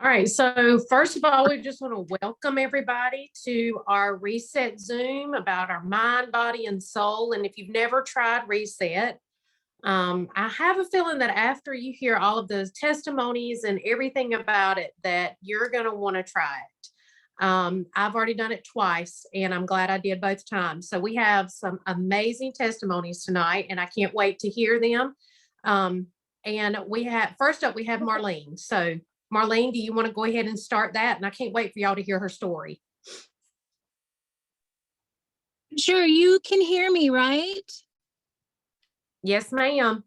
All right, so first of all, we just want to welcome everybody to our Reset Zoom about our mind, body, and soul. And if you've never tried Reset, I have a feeling that after you hear all of those testimonies and everything about it, that you're going to want to try it. I've already done it twice, and I'm glad I did both times. So we have some amazing testimonies tonight, and I can't wait to hear them. And we have first up, we have Marlene. So Marlene, do you want to go ahead and start that? And I can't wait for y'all to hear her story. Sure, you can hear me, right? Yes, ma'am.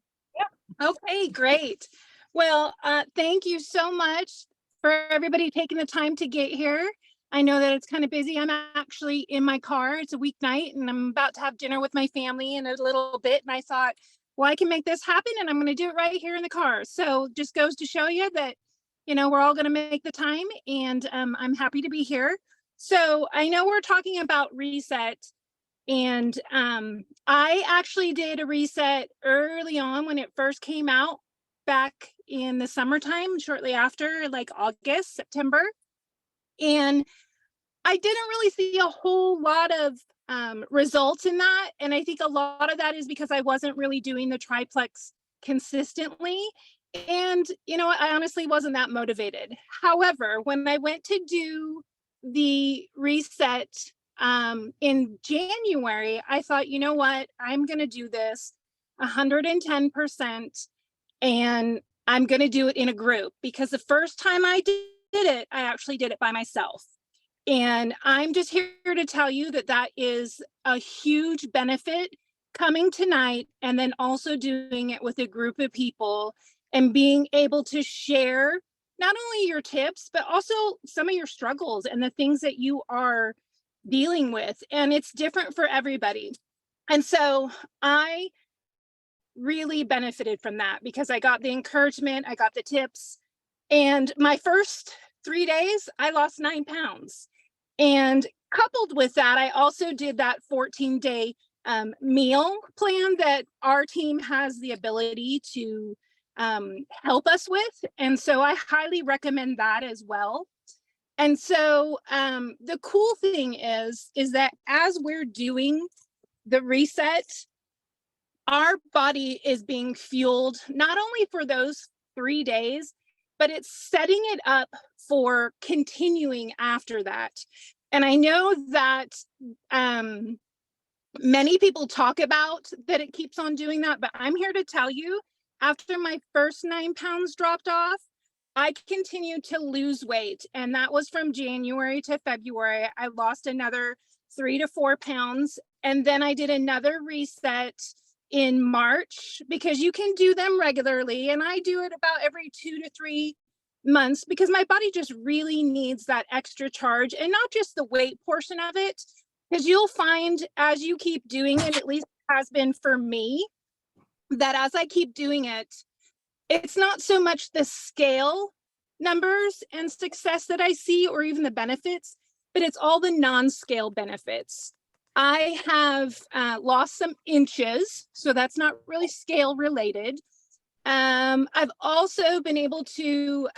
Okay, great. Well, thank you so much for everybody taking the time to get here. I know that it's kind of busy. I'm actually in my car. It's a weeknight, and I'm about to have dinner with my family in a little bit. And I thought, well, I can make this happen, and I'm going to do it right here in the car. So just goes to show you that, we're all going to make the time, and I'm happy to be here. So I know we're talking about reset. And I actually did a reset early on when it first came out back in the summertime, shortly after, like August, September. And I didn't really see a whole lot of results in that. And I think a lot of that is because I wasn't really doing the triplex consistently. And, I honestly wasn't that motivated. However, when I went to do the reset in January, I thought, you know what, I'm going to do this 110%, and I'm going to do it in a group, because the first time I did it, I actually did it by myself. And I'm just here to tell you that that is a huge benefit, coming tonight and then also doing it with a group of people and being able to share not only your tips, but also some of your struggles and the things that you are dealing with. And it's different for everybody. And so I really benefited from that, because I got the encouragement, I got the tips. And my first 3 days, I lost 9 pounds. And coupled with that, I also did that 14-day meal plan that our team has the ability to help us with. And so I highly recommend that as well. And so the cool thing is that as we're doing the reset, our body is being fueled not only for those 3 days, but it's setting it up for continuing after that. And I know that many people talk about that it keeps on doing that, but I'm here to tell you, after my first 9 pounds dropped off, I continued to lose weight. And that was from January to February. I lost another 3 to 4 pounds. And then I did another reset in March, because you can do them regularly. And I do it about every 2 to 3 months, because my body just really needs that extra charge, and not just the weight portion of it. Because you'll find as you keep doing it, at least it has been for me, that as I keep doing it, it's not so much the scale numbers and success that I see, or even the benefits, but it's all the non-scale benefits. I have lost some inches, so that's not really scale related. I've also been able to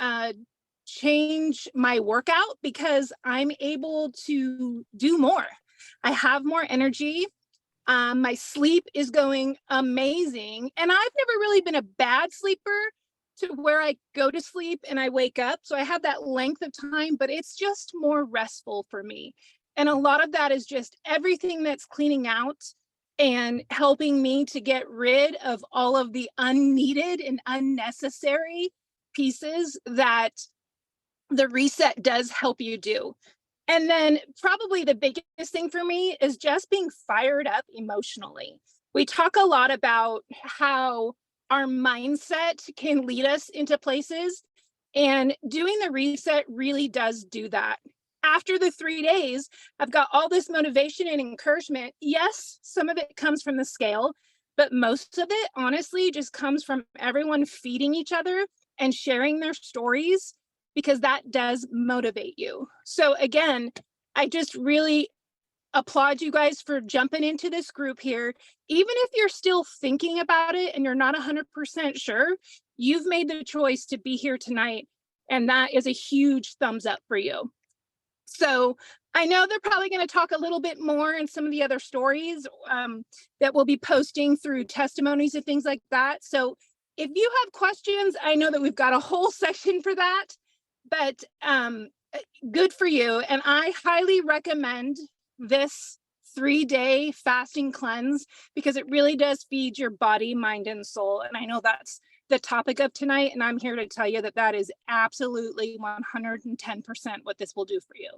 change my workout, because I'm able to do more. I have more energy. My sleep is going amazing. And I've never really been a bad sleeper, to where I go to sleep and I wake up. So I have that length of time, but it's just more restful for me. And a lot of that is just everything that's cleaning out and helping me to get rid of all of the unneeded and unnecessary pieces that the reset does help you do. And then probably the biggest thing for me is just being fired up emotionally. We talk a lot about how our mindset can lead us into places, and doing the reset really does do that. After the 3 days, I've got all this motivation and encouragement. Yes, some of it comes from the scale, but most of it honestly just comes from everyone feeding each other and sharing their stories, because that does motivate you. So again, I just really applaud you guys for jumping into this group here. Even if you're still thinking about it and you're not 100% sure, you've made the choice to be here tonight. And that is a huge thumbs up for you. So I know they're probably going to talk a little bit more in some of the other stories that we'll be posting through testimonies and things like that. So if you have questions, I know that we've got a whole section for that, but good for you. And I highly recommend this 3-day fasting cleanse because it really does feed your body, mind, and soul. And I know that's the topic of tonight. And I'm here to tell you that that is absolutely 110% what this will do for you.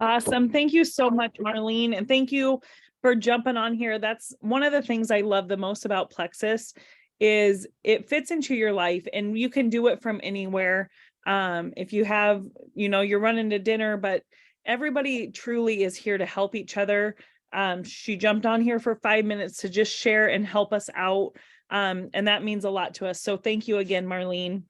Awesome. Thank you so much, Marlene. And thank you for jumping on here. That's one of the things I love the most about Plexus is it fits into your life and you can do it from anywhere. If you have, you're running to dinner, but everybody truly is here to help each other. She jumped on here for 5 minutes to just share and help us out. And that means a lot to us. So thank you again, Marlene.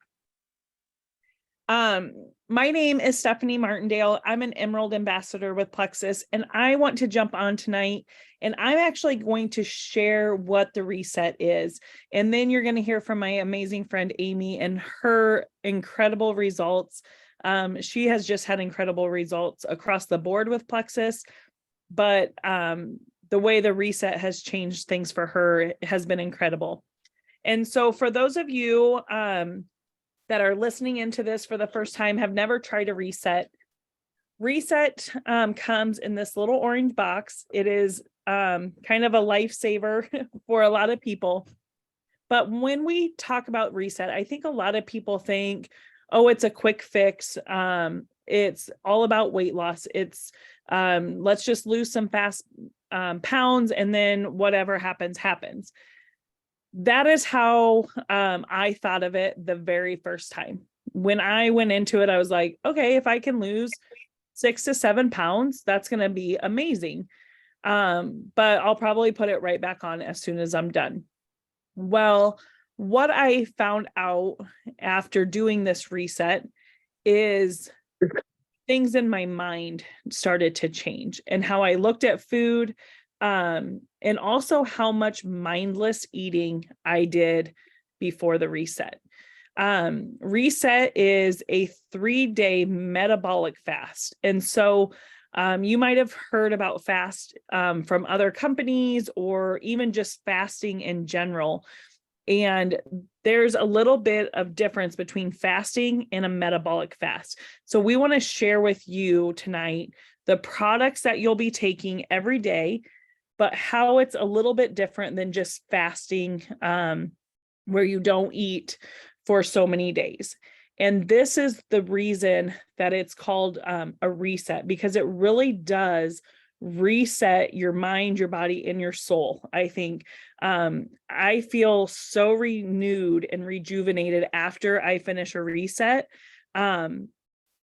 My name is Stephanie Martindale. I'm an Emerald Ambassador with Plexus, and I want to jump on tonight, and I'm actually going to share what the reset is. And then you're going to hear from my amazing friend, Amy, and her incredible results. She has just had incredible results across the board with Plexus, but the way the reset has changed things for her has been incredible. And so for those of you, that are listening into this for the first time, have never tried a reset. Reset comes in this little orange box. It is kind of a lifesaver for a lot of people. But when we talk about reset, I think a lot of people think, oh, it's a quick fix. It's all about weight loss. It's let's just lose some fast pounds and then whatever happens, happens. That is how I thought of it the very first time. When I went into it, I was like, okay, if I can lose 6 to 7 pounds, that's going to be amazing. But I'll probably put it right back on as soon as I'm done. Well, what I found out after doing this reset is things in my mind started to change and how I looked at food, and also how much mindless eating I did before the reset. Reset is a 3-day metabolic fast. And so you might have heard about fast from other companies or even just fasting in general. And there's a little bit of difference between fasting and a metabolic fast. So we want to share with you tonight the products that you'll be taking every day, but how it's a little bit different than just fasting, where you don't eat for so many days. And this is the reason that it's called a reset, because it really does reset your mind, your body, and your soul. I think I feel so renewed and rejuvenated after I finish a reset.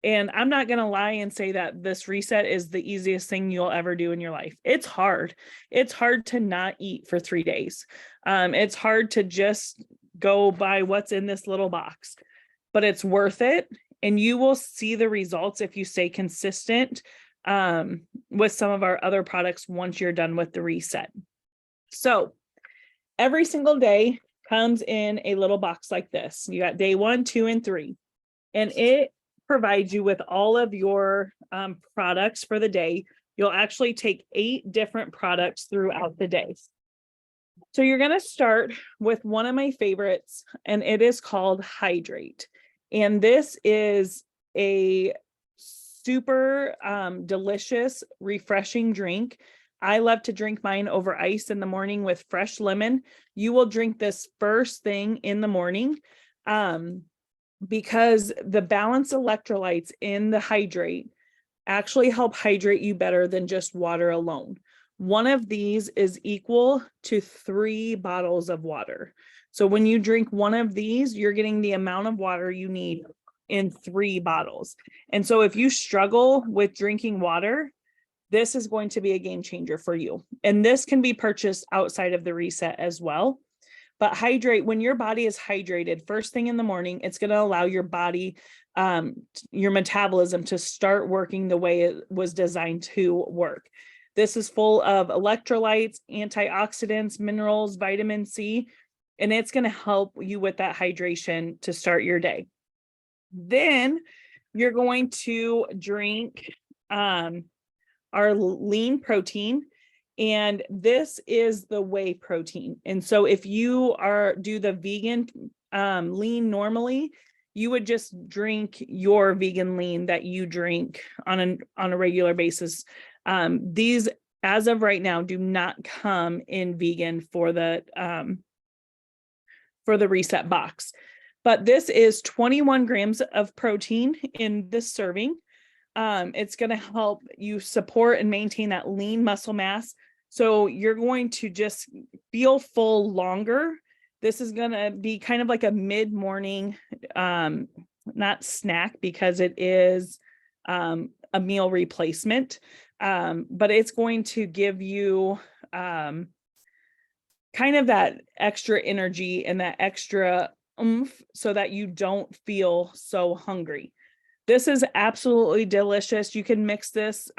And I'm not going to lie and say that this reset is the easiest thing you'll ever do in your life. It's hard. It's hard to not eat for 3 days. It's hard to just go by what's in this little box, but it's worth it. And you will see the results if you stay consistent with some of our other products once you're done with the reset. So every single day comes in a little box like this. You got day 1, 2, and 3, and it provides you with all of your products for the day. You'll actually take 8 different products throughout the day. So you're going to start with one of my favorites, and it is called Hydrate. And this is a super delicious, refreshing drink. I love to drink mine over ice in the morning with fresh lemon. You will drink this first thing in the morning. Because the balanced electrolytes in the Hydrate actually help hydrate you better than just water alone. One of these is equal to 3 bottles of water. So when you drink one of these, you're getting the amount of water you need in 3 bottles. And so if you struggle with drinking water, this is going to be a game changer for you. And this can be purchased outside of the reset as well. But Hydrate, when your body is hydrated first thing in the morning, it's going to allow your body, your metabolism to start working the way it was designed to work. This is full of electrolytes, antioxidants, minerals, vitamin C. and it's going to help you with that hydration to start your day. Then you're going to drink our lean protein, and this is the whey protein. And so if you do the vegan lean normally, you would just drink your vegan lean that you drink on a regular basis. These, as of right now, do not come in vegan for the Reset box. But this is 21 grams of protein in this serving. It's going to help you support and maintain that lean muscle mass. So you're going to just feel full longer. This is going to be kind of like a mid-morning, not snack, because it is a meal replacement, but it's going to give you kind of that extra energy and that extra oomph so that you don't feel so hungry. This is absolutely delicious. You can mix this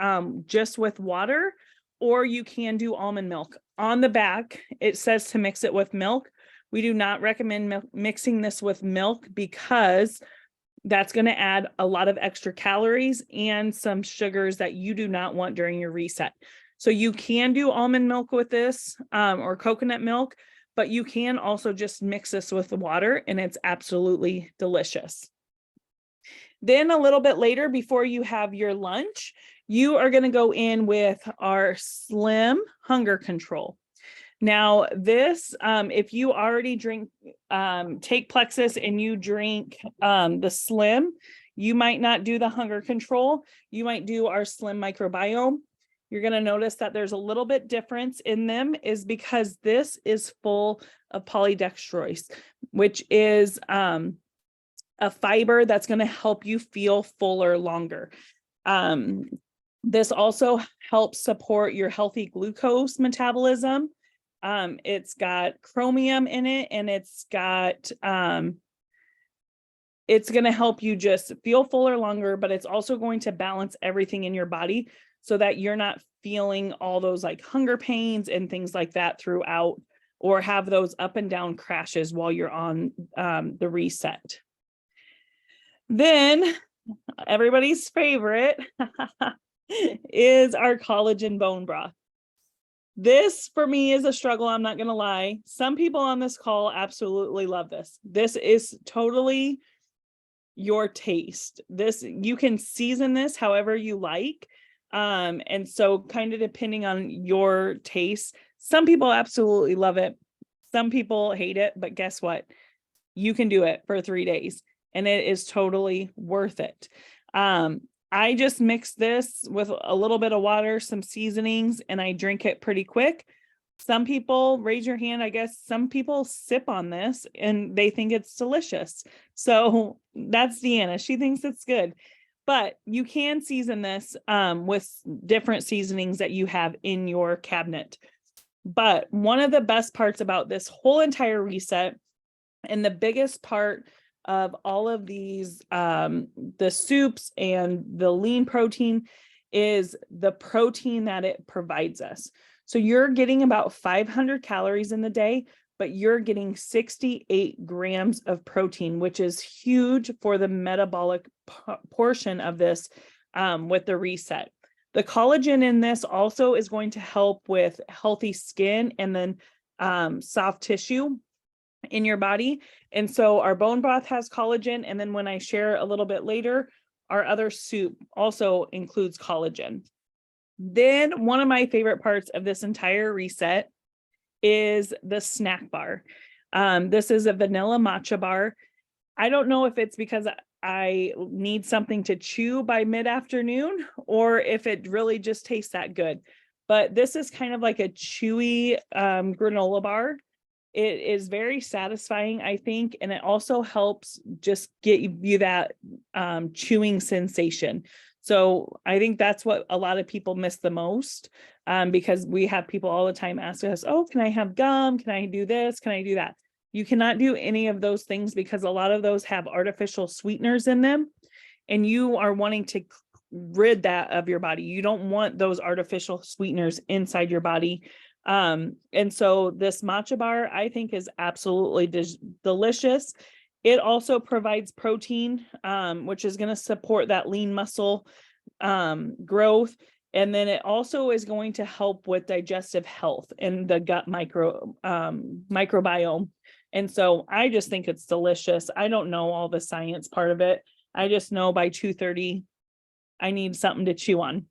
just with water, or you can do almond milk. On the back, it says to mix it with milk. We do not recommend mixing this with milk because that's going to add a lot of extra calories and some sugars that you do not want during your reset. So you can do almond milk with this or coconut milk, but you can also just mix this with the water, and it's absolutely delicious. Then a little bit later, before you have your lunch, you are going to go in with our Slim Hunger Control. Now this, if you already take Plexus and you drink the Slim, you might not do the Hunger Control. You might do our Slim Microbiome. You're going to notice that there's a little bit difference in them, is because this is full of polydextrose, which is a fiber that's going to help you feel fuller longer. This also helps support your healthy glucose metabolism. It's got chromium in it, and it's going to help you just feel fuller longer, but it's also going to balance everything in your body so that you're not feeling all those like hunger pains and things like that throughout, or have those up and down crashes while you're on the reset. Then everybody's favorite is our collagen bone broth. This for me is a struggle, I'm not going to lie. Some people on this call absolutely love this. This is totally your taste. This, you can season this however you like. And so kind of depending on your taste, some people absolutely love it. Some people hate it, but guess what? You can do it for 3 days and it is totally worth it. I just mix this with a little bit of water, some seasonings, and I drink it pretty quick. Some people, raise your hand, I guess some people sip on this and they think it's delicious. So that's Deanna. She thinks it's good. But you can season this with different seasonings that you have in your cabinet. But one of the best parts about this whole entire reset, and the biggest part of all of these, the soups and the lean protein, is the protein that it provides us. So you're getting about 500 calories in the day, but you're getting 68 grams of protein, which is huge for the metabolic portion of this with the reset. The collagen in this also is going to help with healthy skin and then soft tissue in your body. And so our bone broth has collagen. And then when I share a little bit later, our other soup also includes collagen. Then one of my favorite parts of this entire reset is the snack bar. This is a vanilla matcha bar. I don't know if it's because I need something to chew by mid-afternoon or if it really just tastes that good. But this is kind of like a chewy granola bar. It is very satisfying, I think, and it also helps just get you that chewing sensation. So I think that's what a lot of people miss the most, because we have people all the time ask us, oh, can I have gum? Can I do this? Can I do that? You cannot do any of those things because a lot of those have artificial sweeteners in them, and you are wanting to rid that of your body. You don't want those artificial sweeteners inside your body. And so this matcha bar, I think, is absolutely delicious. It also provides protein, which is going to support that lean muscle growth. And then it also is going to help with digestive health and the gut microbiome. And so I just think it's delicious. I don't know all the science part of it. I just know by 2:30, I need something to chew on.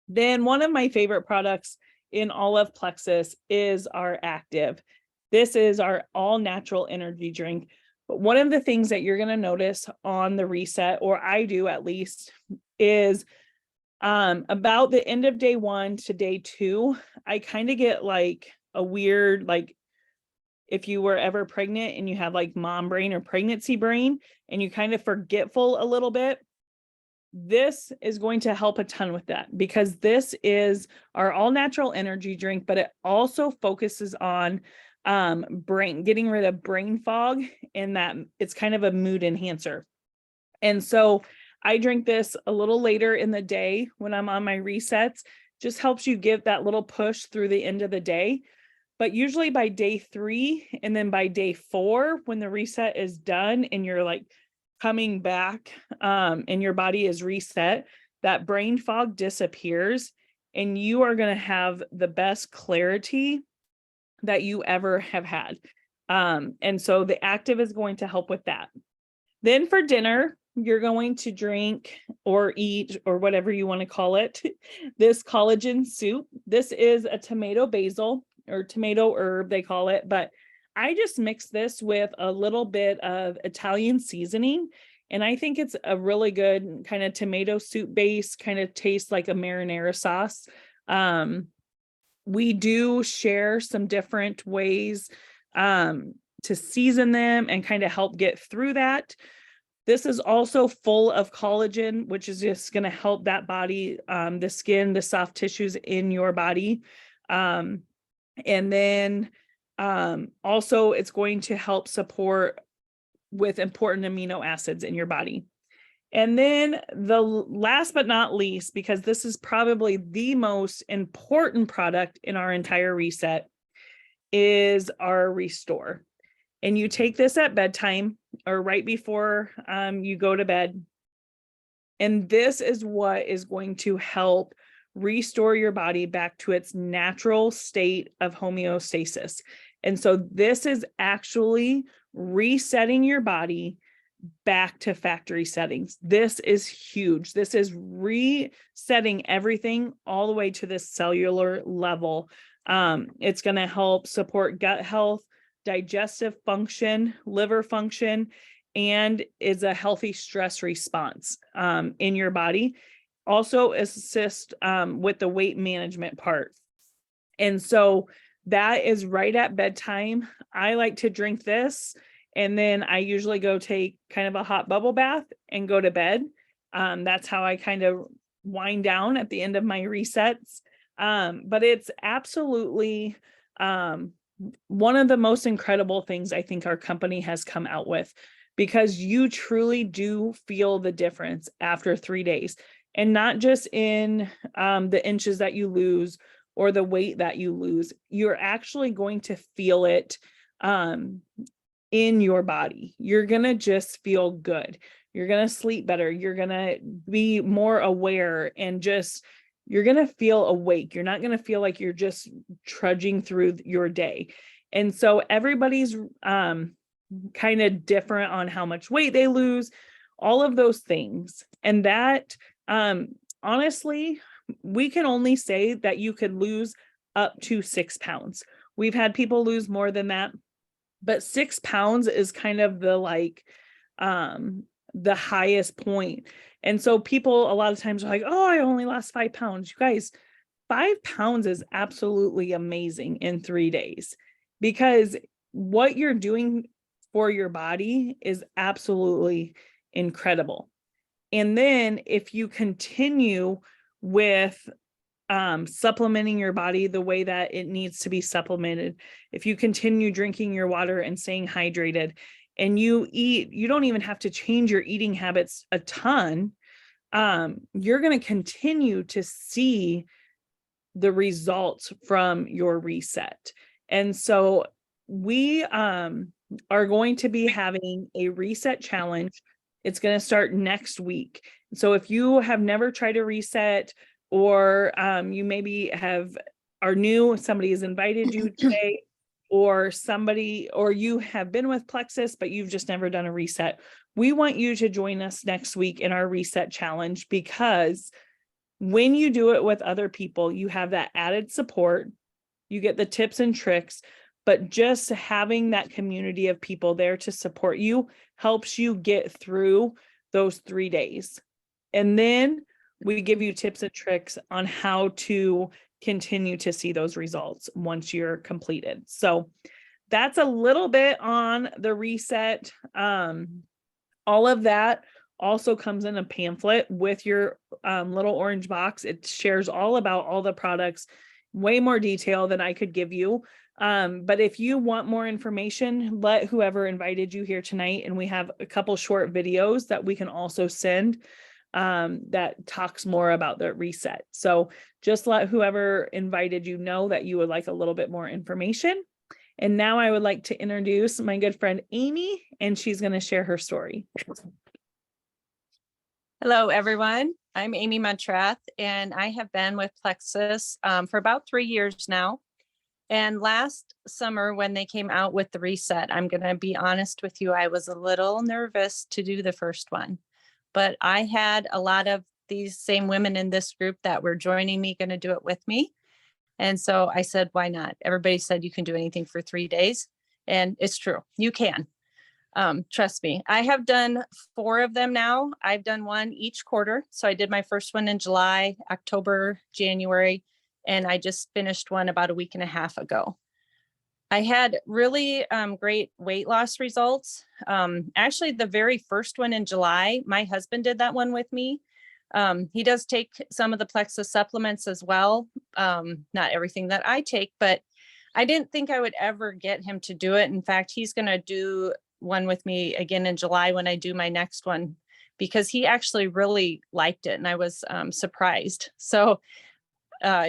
Then one of my favorite products in all of Plexus is our Active. This is our all natural energy drink. But one of the things that you're going to notice on the reset, or I do at least, is about the end of day 1 to day 2, I kind of get like a weird, like if you were ever pregnant and you have like mom brain or pregnancy brain and you kind of forgetful a little bit, this is going to help a ton with that, because this is our all natural energy drink, but it also focuses on getting rid of brain fog, and that it's kind of a mood enhancer. And so I drink this a little later in the day when I'm on my resets, just helps you give that little push through the end of the day. But usually by day 3 and then by day 4, when the reset is done and you're like coming back and your body is reset, that brain fog disappears and you are going to have the best clarity that you ever have had. And so the Active is going to help with that. Then for dinner, you're going to drink or eat or whatever you want to call it, this collagen soup. This is a tomato basil or tomato herb, they call it, but I just mix this with a little bit of Italian seasoning. And I think it's a really good kind of tomato soup base, kind of tastes like a marinara sauce. We do share some different ways to season them and kind of help get through that. This is also full of collagen, which is just going to help that body, the skin, the soft tissues in your body. And then also it's going to help support with important amino acids in your body. And then the last but not least, because this is probably the most important product in our entire reset, is our Restore. And you take this at bedtime or right before you go to bed. And this is what is going to help restore your body back to its natural state of homeostasis. And so this is actually resetting your body back to factory settings. This is huge. This is resetting everything all the way to the cellular level. It's going to help support gut health, digestive function, liver function, and is a healthy stress response in your body. Also assist with the weight management part. And so that is right at bedtime. I like to drink this, and then I usually go take kind of a hot bubble bath and go to bed. That's how I kind of wind down at the end of my resets. But it's absolutely one of the most incredible things I think our company has come out with, because you truly do feel the difference after 3 days, and not just in the inches that you lose or the weight that you lose. You're actually going to feel it in your body. You're going to just feel good. You're going to sleep better. You're going to be more aware, and just, you're going to feel awake. You're not going to feel like you're just trudging through your day. And so everybody's kind of different on how much weight they lose, all of those things. And that, honestly, we can only say that you could lose up to 6 pounds. We've had people lose more than that, but 6 pounds is kind of the the highest point. And so people a lot of times are like, oh, I only lost 5 pounds. You guys, 5 pounds is absolutely amazing in 3 days, because what you're doing for your body is absolutely incredible. And then if you continue with supplementing your body the way that it needs to be supplemented, if you continue drinking your water and staying hydrated, and you eat, you don't even have to change your eating habits a ton. You're going to continue to see the results from your reset. And so we are going to be having a reset challenge. It's going to start next week. So if you have never tried a reset, or you maybe are new, somebody has invited you today, or you have been with Plexus, but you've just never done a reset, we want you to join us next week in our reset challenge, because when you do it with other people, you have that added support, you get the tips and tricks, but just having that community of people there to support you helps you get through those 3 days. And then we give you tips and tricks on how to continue to see those results once you're completed. So that's a little bit on the reset. All of that also comes in a pamphlet with your little orange box. It shares all about all the products, way more detail than I could give you. But if you want more information, let whoever invited you here tonight, and we have a couple short videos that we can also send that talks more about the reset. So just let whoever invited you know that you would like a little bit more information. And now I would like to introduce my good friend Amy, and she's going to share her story. Hello, everyone. I'm Amy Montrath, and I have been with Plexus for about 3 years now. And last summer, when they came out with the reset, I'm going to be honest with you, I was a little nervous to do the first one. But I had a lot of these same women in this group that were joining me, going to do it with me. And so I said, why not? Everybody said you can do anything for 3 days. And it's true. You can. Trust me. I have done 4 of them now. I've done one each quarter. So I did my first one in July, October, January, and I just finished one about a week and a half ago. I had really great weight loss results. Actually, the very first one in July, my husband did that one with me. He does take some of the Plexus supplements as well. Not everything that I take, but I didn't think I would ever get him to do it. In fact, he's going to do one with me again in July when I do my next one, because he actually really liked it and I was surprised. So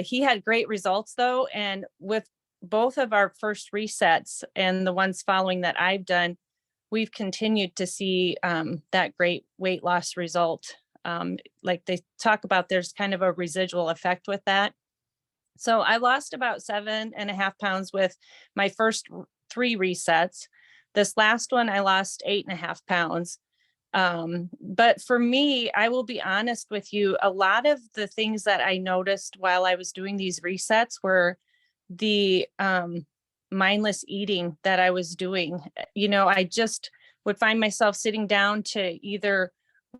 he had great results though. And with both of our first resets and the ones following that I've done, we've continued to see that great weight loss result. Like they talk about, there's kind of a residual effect with that. So I lost about 7.5 pounds with my first 3 resets. This last one, I lost 8.5 pounds. But for me, I will be honest with you, a lot of the things that I noticed while I was doing these resets were the mindless eating that I was doing. You know, I just would find myself sitting down to either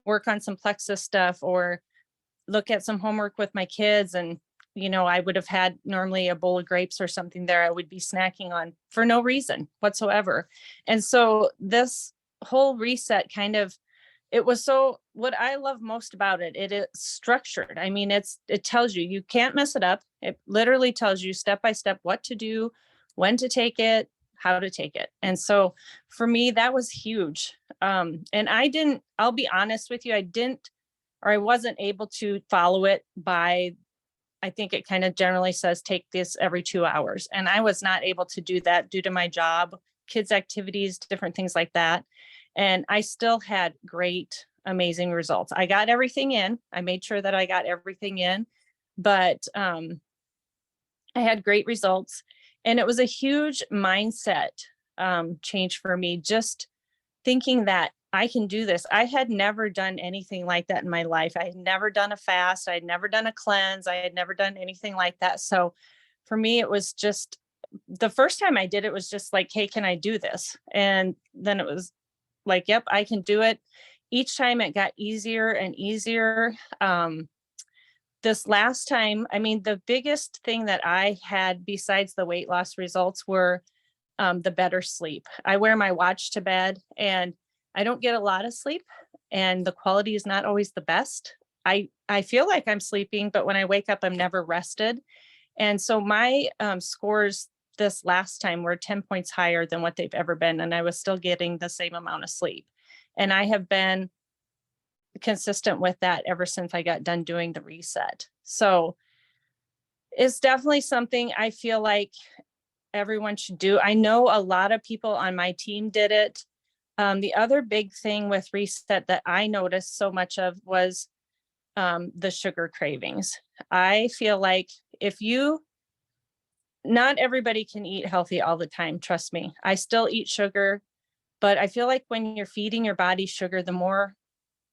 work on some Plexus stuff or look at some homework with my kids. And, you know, I would have had normally a bowl of grapes or something there I would be snacking on for no reason whatsoever. And so this whole reset kind of, it was so, what I love most about it, it is structured. I mean, it tells you, you can't mess it up. It literally tells you step by step what to do, when to take it, how to take it. And so for me, that was huge. And I'll be honest with you, I wasn't able to follow it by, I think it kind of generally says, take this every 2 hours. And I was not able to do that due to my job, kids' activities, different things like that. And I still had great, amazing results. I got everything in. I made sure that I got everything in, but I had great results. And it was a huge mindset change for me, just thinking that I can do this. I had never done anything like that in my life. I had never done a fast. I had never done a cleanse. I had never done anything like that. So for me, it was just, the first time I did it was just like, hey, can I do this? And then it was like, yep, I can do it. Each time it got easier and easier. This last time, I mean, the biggest thing that I had besides the weight loss results were the better sleep. I wear my watch to bed and I don't get a lot of sleep and the quality is not always the best. I feel like I'm sleeping, but when I wake up, I'm never rested. And so my scores this last time were 10 points higher than what they've ever been. And I was still getting the same amount of sleep. And I have been consistent with that ever since I got done doing the reset. So It's definitely something I feel like everyone should do. I know a lot of people on my team did it. The other big thing with reset that I noticed so much of was the sugar cravings. I feel like not everybody can eat healthy all the time. Trust me. I still eat sugar, but I feel like when you're feeding your body sugar, the more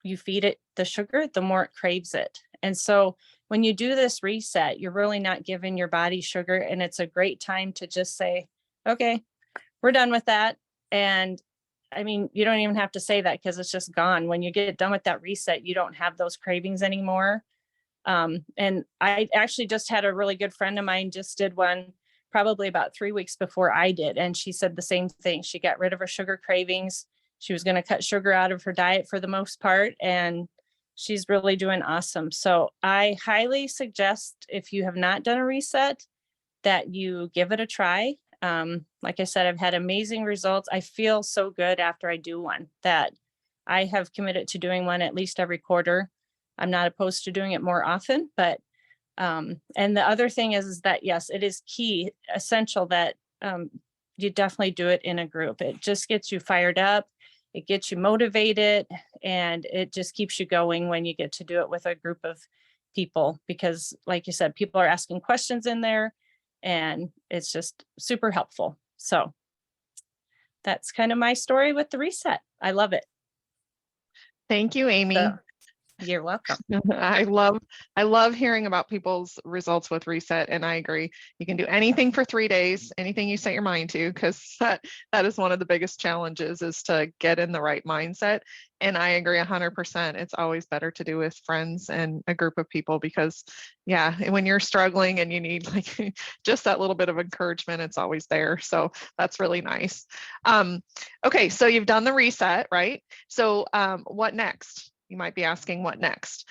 you feed it the sugar, the more it craves it. And so when you do this reset, you're really not giving your body sugar. And it's a great time to just say, okay, we're done with that. And I mean, you don't even have to say that because it's just gone. When you get done with that reset, you don't have those cravings anymore. And I actually just had a really good friend of mine just did one probably about 3 weeks before I did. And she said the same thing. She got rid of her sugar cravings. She was going to cut sugar out of her diet for the most part. And she's really doing awesome. So I highly suggest, if you have not done a reset, that you give it a try. Like I said, I've had amazing results. I feel so good after I do one that I have committed to doing one at least every quarter. I'm not opposed to doing it more often, but and the other thing is that, yes, it is key, essential that you definitely do it in a group. It just gets you fired up. It gets you motivated, and it just keeps you going when you get to do it with a group of people, because like you said, people are asking questions in there and it's just super helpful. So that's kind of my story with the reset. I love it. Thank you, Amy. So, you're welcome. I love hearing about people's results with reset, and I agree. You can do anything for 3 days, anything you set your mind to, because that is one of the biggest challenges, is to get in the right mindset. And I agree 100%. It's always better to do with friends and a group of people, because yeah, when you're struggling and you need like just that little bit of encouragement, it's always there. So that's really nice. Okay, so you've done the reset, right? So what next? You might be asking what next.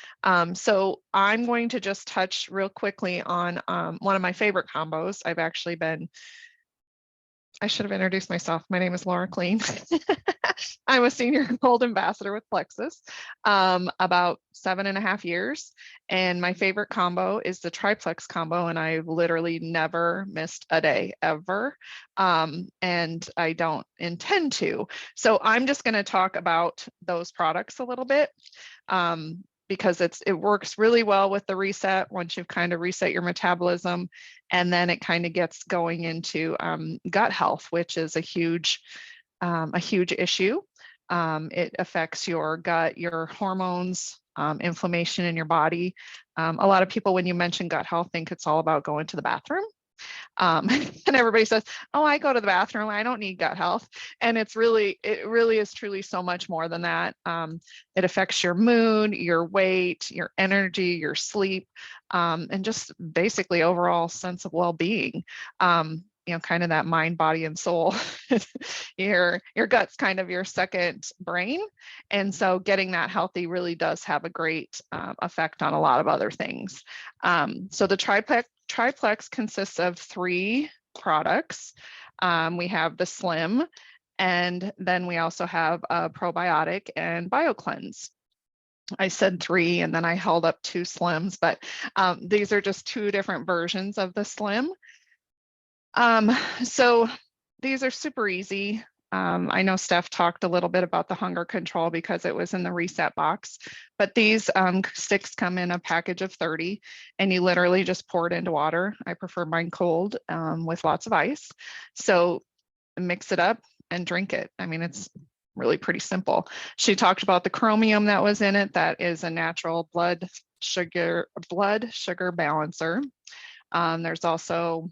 So I'm going to just touch real quickly on one of my favorite combos. I should have introduced myself. My name is Laura Clean. I'm a senior gold ambassador with Plexus, about 7.5 years. And my favorite combo is the triplex combo. And I've literally never missed a day ever. And I don't intend to. So I'm just going to talk about those products a little bit. Because it works really well with the reset once you've kind of reset your metabolism, and then it kind of gets going into gut health, which is a huge issue. It affects your gut, your hormones, inflammation in your body. A lot of people, when you mention gut health, think it's all about going to the bathroom. And everybody says, oh, I go to the bathroom, I don't need gut health. And it really is truly so much more than that. It affects your mood, your weight, your energy, your sleep, and just basically overall sense of well-being. Kind of that mind, body, and soul. Your gut's kind of your second brain. And so getting that healthy really does have a great effect on a lot of other things. So the triplex consists of 3 products. We have the Slim, and then we also have a probiotic and BioCleanse. I said 3 and then I held up 2 Slims, but these are just 2 different versions of the Slim. So these are super easy. I know Steph talked a little bit about the hunger control because it was in the reset box, but these sticks come in a package of 30, and you literally just pour it into water. I prefer mine cold with lots of ice. So mix it up and drink it. I mean, it's really pretty simple. She talked about the chromium that was in it. That is a natural blood sugar balancer. There's also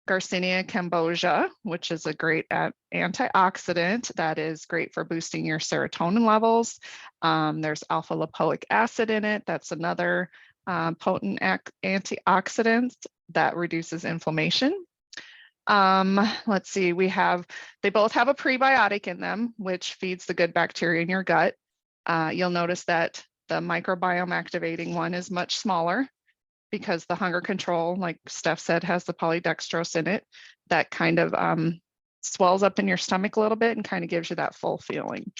Garcinia cambogia, which is a great antioxidant that is great for boosting your serotonin levels. There's alpha lipoic acid in it. That's another potent antioxidant that reduces inflammation. Let's see, they both have a prebiotic in them, which feeds the good bacteria in your gut. You'll notice that the microbiome activating one is much smaller, because the hunger control, like Steph said, has the polydextrose in it that kind of swells up in your stomach a little bit and kind of gives you that full feeling.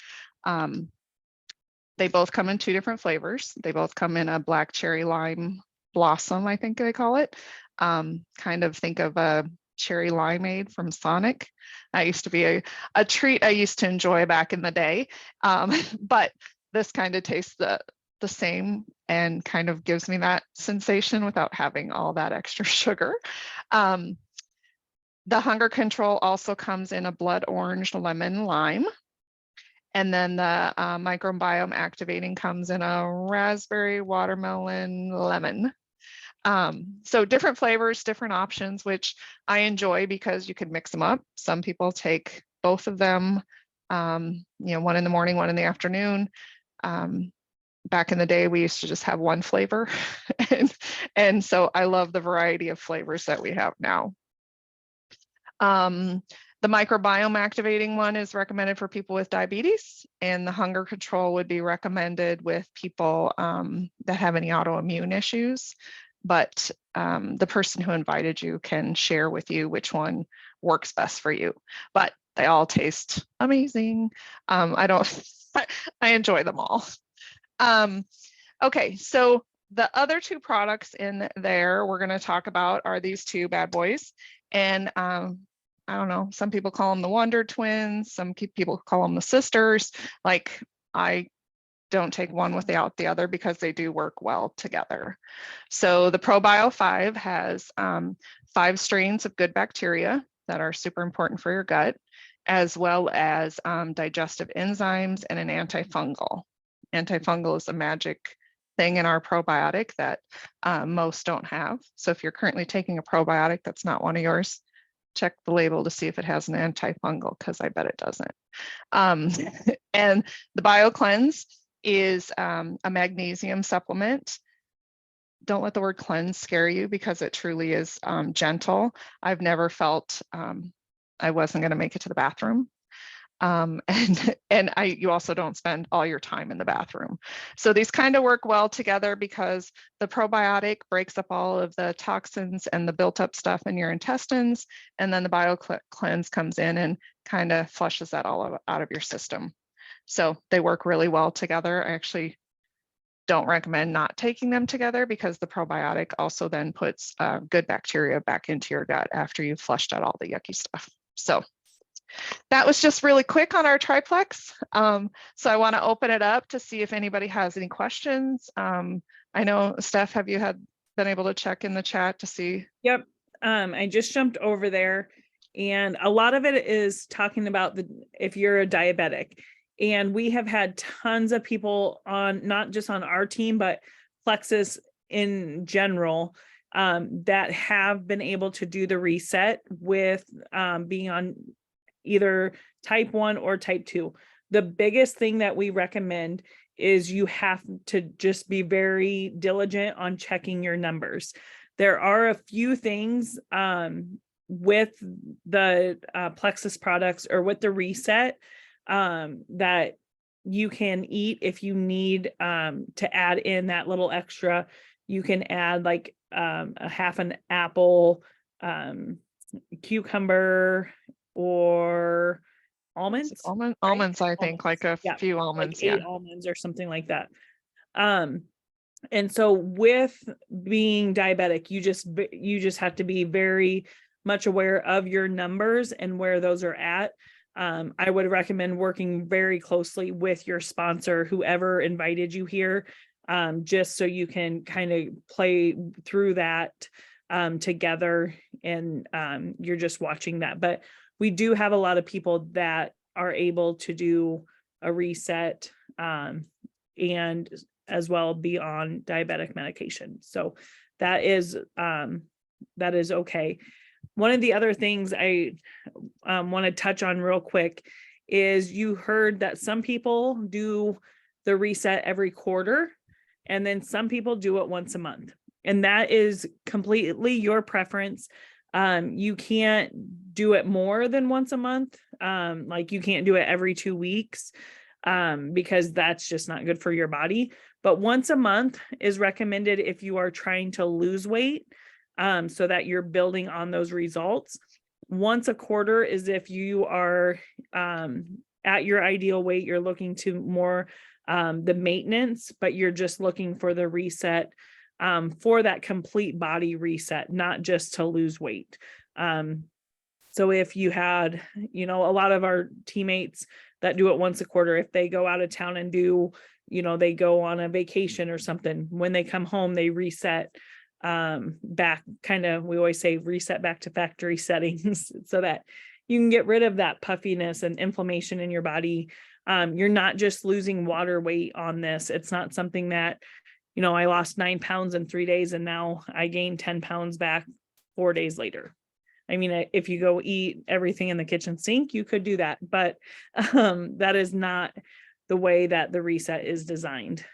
They both come in 2 different flavors. They both come in a black cherry lime blossom, I think they call it. Kind of think of a cherry limeade from Sonic. That used to be a treat I used to enjoy back in the day. But this kind of tastes the same and kind of gives me that sensation without having all that extra sugar. The hunger control also comes in a blood orange, lemon, lime. And then the microbiome activating comes in a raspberry, watermelon, lemon. So different flavors, different options, which I enjoy because you can mix them up. Some people take both of them, one in the morning, one in the afternoon. Back in the day, we used to just have one flavor. and so I love the variety of flavors that we have now. The microbiome activating one is recommended for people with diabetes, and the hunger control would be recommended with people that have any autoimmune issues. But the person who invited you can share with you which one works best for you. But they all taste amazing. I enjoy them all. Okay, so the other two products in there we're going to talk about are these two bad boys. And I don't know, some people call them the Wonder Twins, some people call them the sisters. Like, I don't take one without the other because they do work well together. So the ProBio 5 has 5 strains of good bacteria that are super important for your gut, as well as digestive enzymes and an antifungal. Antifungal is a magic thing in our probiotic that most don't have. So if you're currently taking a probiotic that's not one of yours, check the label to see if it has an antifungal, because I bet it doesn't. And the BioCleanse is a magnesium supplement. Don't let the word cleanse scare you, because it truly is gentle. I've never felt I wasn't going to make it to the bathroom. You also don't spend all your time in the bathroom. So these kind of work well together because the probiotic breaks up all of the toxins and the built up stuff in your intestines. And then the BioCleanse comes in and kind of flushes that all out of your system. So they work really well together. I actually don't recommend not taking them together, because the probiotic also then puts good bacteria back into your gut after you've flushed out all the yucky stuff. So that was just really quick on our triplex. So I want to open it up to see if anybody has any questions. I know, Steph, have you been able to check in the chat to see? Yep. I just jumped over there, and a lot of it is talking about if you're a diabetic. And we have had tons of people on, not just on our team, but Plexus in general, that have been able to do the reset with being on either type 1 or type 2. The biggest thing that we recommend is you have to just be very diligent on checking your numbers. There are a few things with the Plexus products or with the reset that you can eat if you need to add in that little extra. You can add like a half an apple, cucumber, or almonds. Almonds, I think, like a few almonds, like 8 almonds or something like that. And so with being diabetic, you just have to be very much aware of your numbers and where those are at. I would recommend working very closely with your sponsor, whoever invited you here, just so you can kind of play through that together, and you're just watching that. But we do have a lot of people that are able to do a reset and as well be on diabetic medication. So that is okay. One of the other things I want to touch on real quick is you heard that some people do the reset every quarter, and then some people do it once a month. And that is completely your preference. You can't do it more than once a month. Like you can't do it every 2 weeks because that's just not good for your body. But once a month is recommended if you are trying to lose weight, so that you're building on those results. Once a quarter is if you are at your ideal weight, you're looking to more the maintenance, but you're just looking for the reset for that complete body reset, not just to lose weight. So if you had, a lot of our teammates that do it once a quarter, if they go out of town and do, they go on a vacation or something, when they come home, they reset back, we always say reset back to factory settings so that you can get rid of that puffiness and inflammation in your body. You're not just losing water weight on this. It's not something that, I lost 9 pounds in 3 days and now I gained 10 pounds back 4 days later. I mean, if you go eat everything in the kitchen sink, you could do that, but that is not the way that the reset is designed.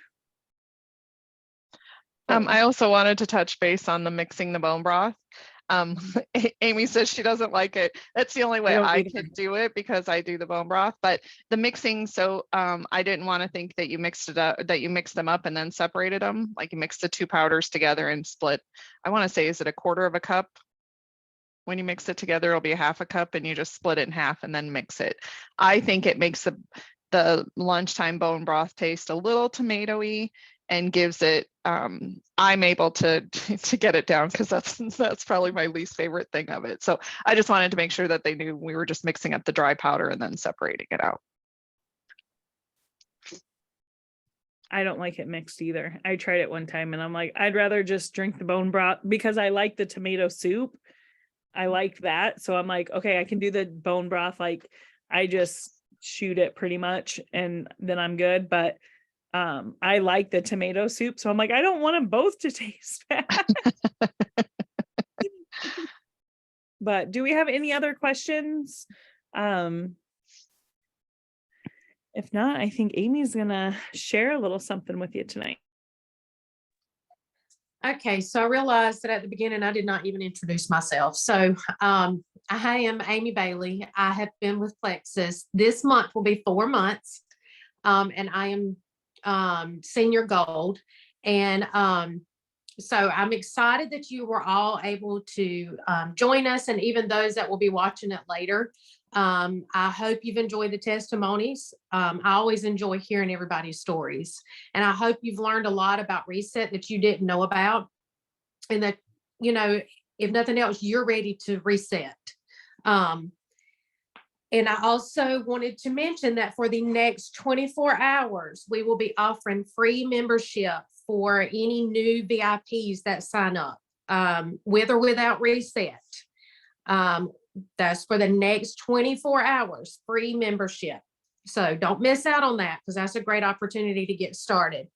I also wanted to touch base on the mixing the bone broth. Amy says she doesn't like it. That's the only way I could do it because I do the bone broth, but the mixing. So I didn't want to think that you mixed it up, that you mixed them up and then separated them. Like you mix the 2 powders together and split. I want to say, is it 1/4 cup? When you mix it together, it'll be 1/2 cup and you just split it in half and then mix it. I think it makes the lunchtime bone broth taste a little tomatoey and gives it, I'm able to get it down because that's probably my least favorite thing of it. So I just wanted to make sure that they knew we were just mixing up the dry powder and then separating it out. I don't like it mixed either. I tried it one time and I'm like, I'd rather just drink the bone broth because I like the tomato soup. I like that. So I'm like, okay, I can do the bone broth. Like I just shoot it pretty much and then I'm good. But I like the tomato soup. So I'm like, I don't want them both to taste bad. But do we have any other questions? If not, I think Amy's gonna share a little something with you tonight. Okay, so I realized that at the beginning, I did not even introduce myself. So I am Amy Bailey. I have been with Plexus. This month will be 4 months. And I am senior gold. And so I'm excited that you were all able to join us, and even those that will be watching it later. I hope you've enjoyed the testimonies. I always enjoy hearing everybody's stories. And I hope you've learned a lot about Reset that you didn't know about. And that, if nothing else, you're ready to reset. And I also wanted to mention that for the next 24 hours, we will be offering free membership for any new VIPs that sign up, with or without Reset. That's for the next 24 hours, free membership. So don't miss out on that because that's a great opportunity to get started.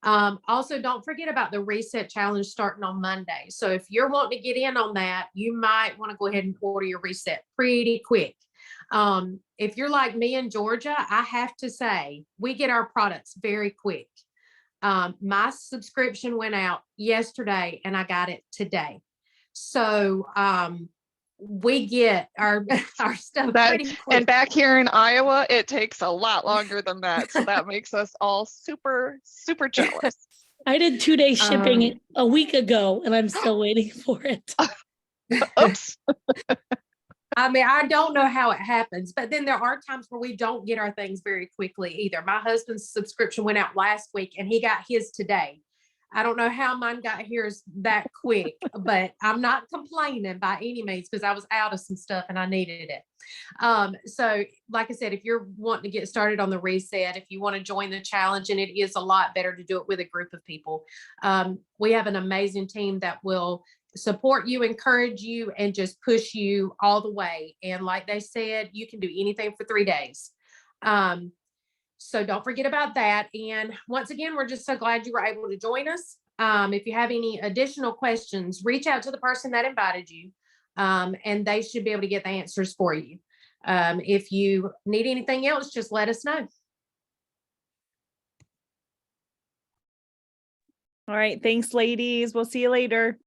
Also, don't forget about the Reset Challenge starting on Monday. So if you're wanting to get in on that, you might want to go ahead and order your Reset pretty quick. If you're like me in Georgia, I have to say we get our products very quick. My subscription went out yesterday and I got it today. So we get our stuff pretty quick. And back here in Iowa, it takes a lot longer than that. So that makes us all super, super jealous. I did 2-day shipping a week ago and I'm still waiting for it. Oops. I mean, I don't know how it happens, but then there are times where we don't get our things very quickly either. My husband's subscription went out last week and he got his today. I don't know how mine got here that quick, but I'm not complaining by any means because I was out of some stuff and I needed it. So like I said, if you're wanting to get started on the Reset, if you want to join the challenge, and it is a lot better to do it with a group of people. We have an amazing team that will support you, encourage you, and just push you all the way. And like they said, you can do anything for 3 days. So don't forget about that. And once again, we're just so glad you were able to join us. If you have any additional questions, reach out to the person that invited you, and they should be able to get the answers for you. If you need anything else, just let us know. All right. Thanks, ladies. We'll see you later.